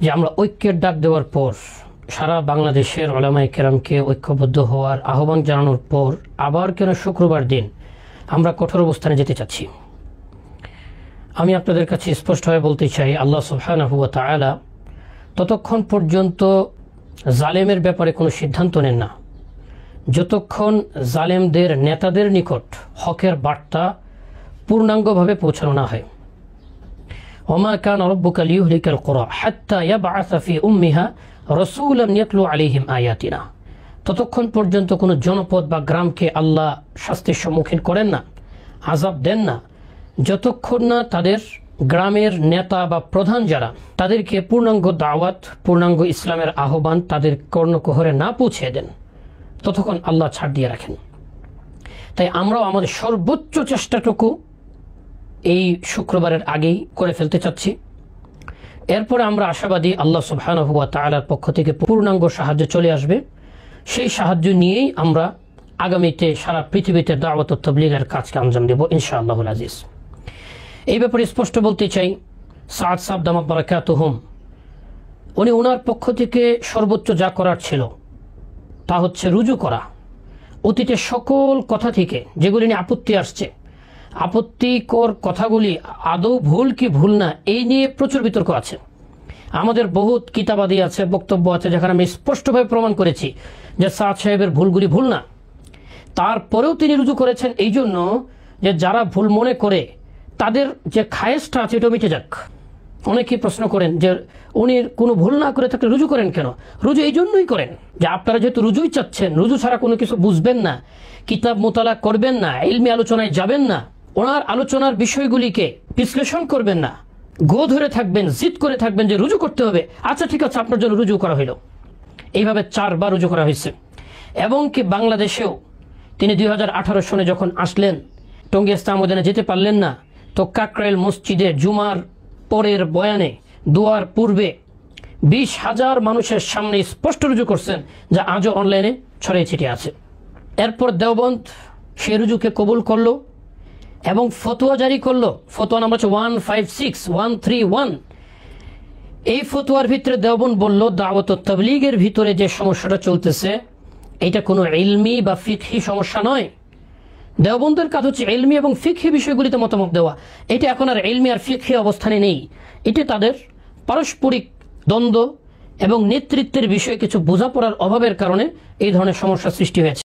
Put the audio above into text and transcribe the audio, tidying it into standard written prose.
যে আমরা ঐক্যের ডাক দেওয়ার পর, সারা বাংলাদেশের উলামায়ে কেরামকে ঐক্যবদ্ধ হওয়ার আহ্বান জানানোর পর আবার কেন শুক্রবার দিন আমরা কঠোর অবস্থানে যেতে চাচ্ছি? আমি আপনাদের কাছে স্পষ্টভাবে বলতে চাই, আল্লাহ সুবহানাহু ওয়া তাআলা ততক্ষণ পর্যন্ত জালেমের ব্যাপারে কোনো সিদ্ধান্ত নেন না যতক্ষণ জালেমদের নেতাদের নিকট হকের বার্তা পূর্ণাঙ্গভাবে পৌঁছানো না হয়। ওমা কানা রাব্বুকা লিয়ুহলিকাল কুরা হাত্তা ইয়াবআসা ফি উম্মিহা রাসূলান ইয়াতলু আলাইহিম আয়াতিনা। ততক্ষণ পর্যন্ত কোনো জনপদ বা গ্রামকে আল্লাহ শাস্তির সম্মুখীন করেন না, আযাব দেন না, যতক্ষণ না তাদের গ্রামের নেতা বা প্রধান যারা তাদেরকে পূর্ণাঙ্গ দাওয়াত, পূর্ণাঙ্গ ইসলামের আহ্বান তাদের কর্ণকুহরে না পৌঁছে দেন, ততক্ষণ আল্লাহ ছাড় দিয়ে রাখেন। তাই আমরাও আমাদের সর্বোচ্চ চেষ্টাটুকু এই শুক্রবারের আগেই করে ফেলতে চাচ্ছি। এরপরে আমরা আশাবাদী আল্লাহ সুবহানাহু ওয়া তাআলার পক্ষ থেকে পূর্ণাঙ্গ সাহায্য চলে আসবে। সেই সাহায্য নিয়েই আমরা আগামীতে সারা পৃথিবীতে দাওয়াত ও তাবলীগের কাজকে আঞ্জাম দেব ইনশাআল্লাহুল আজিজ। এই ব্যাপারে স্পষ্ট বলতে চাই, সাদ সাহেব দামাত বারাকাতুহুম উনি ওনার পক্ষ থেকে সর্বোচ্চ যা করার ছিল তা হচ্ছে রুজু করা। অতীতের সকল কথা থেকে যেগুলি নিয়ে আপত্তি আসছে, আপত্তিকর কথাগুলি আদৌ ভুল কি ভুল না এই নিয়ে প্রচুর বিতর্ক আছে। আমাদের বহুত কিতাবাদি আছে, বক্তব্য আছে যেখানে আমি স্পষ্টভাবে প্রমাণ করেছি যে সাদ সাহেবের ভুলগুলি ভুল না। তারপরেও তিনি রুজু করেছেন এই জন্য যে যারা ভুল মনে করে তাদের যে খায়েশটা আছে এটা মিটে যাক। অনেকেই প্রশ্ন করেন যে উনি কোনো ভুল না করে থাকলে রুজু করেন কেন? রুজু এই জন্যই করেন যে আপনারা যেহেতু রুজুই চাচ্ছেন, রুজু ছাড়া কোনো কিছু বুঝবেন না, কিতাব মোতালা করবেন না, ইলমি আলোচনায় যাবেন না, ওনার আলোচনার বিষয়গুলিকে বিশ্লেষণ করবেন না, গো ধরে থাকবেন, জিদ করে থাকবেন যে রুজু করতে হবে, আচ্ছা ঠিক আছে আপনার জন্য রুজু করা হইল। এইভাবে 4 বার রুজু করা হয়েছে। এবং কি বাংলাদেশেও তিনি 2018 সনে যখন আসলেন, টঙ্গী ইসলাম ময়দানে যেতে পারলেন না, তো কাকরাইল মসজিদে জুমার পরের বয়ানে দোয়ার পূর্বে 20,000 মানুষের সামনে স্পষ্ট রুজু করছেন, যা আজও অনলাইনে ছড়িয়ে ছিটিয়ে আছে। এরপর দেওবন্দ সে রুজুকে কবুল করলো এবং ফতোয়া জারি করলো। ফতোয়া নাম্বার হচ্ছে 156131। এই ফতোয়ার ভিতরে দেওবন্দ বলল দাওয়াত ও তাবলীগের ভিতরে যে সমস্যাটা চলতেছে এটা কোনো ইলমি বা ফিকহি সমস্যা নয়। দেওবন্দের কাজ হচ্ছে ইলমি এবং ফিকহি বিষয়গুলিতে মতামত দেওয়া। এটা এখন আর ইলমি আর ফিকহি অবস্থানে নেই, এটি তাদের পারস্পরিক দ্বন্দ্ব এবং নেতৃত্বের বিষয়ে কিছু বোঝাপড়ার অভাবের কারণে এই ধরনের সমস্যা সৃষ্টি হয়েছে।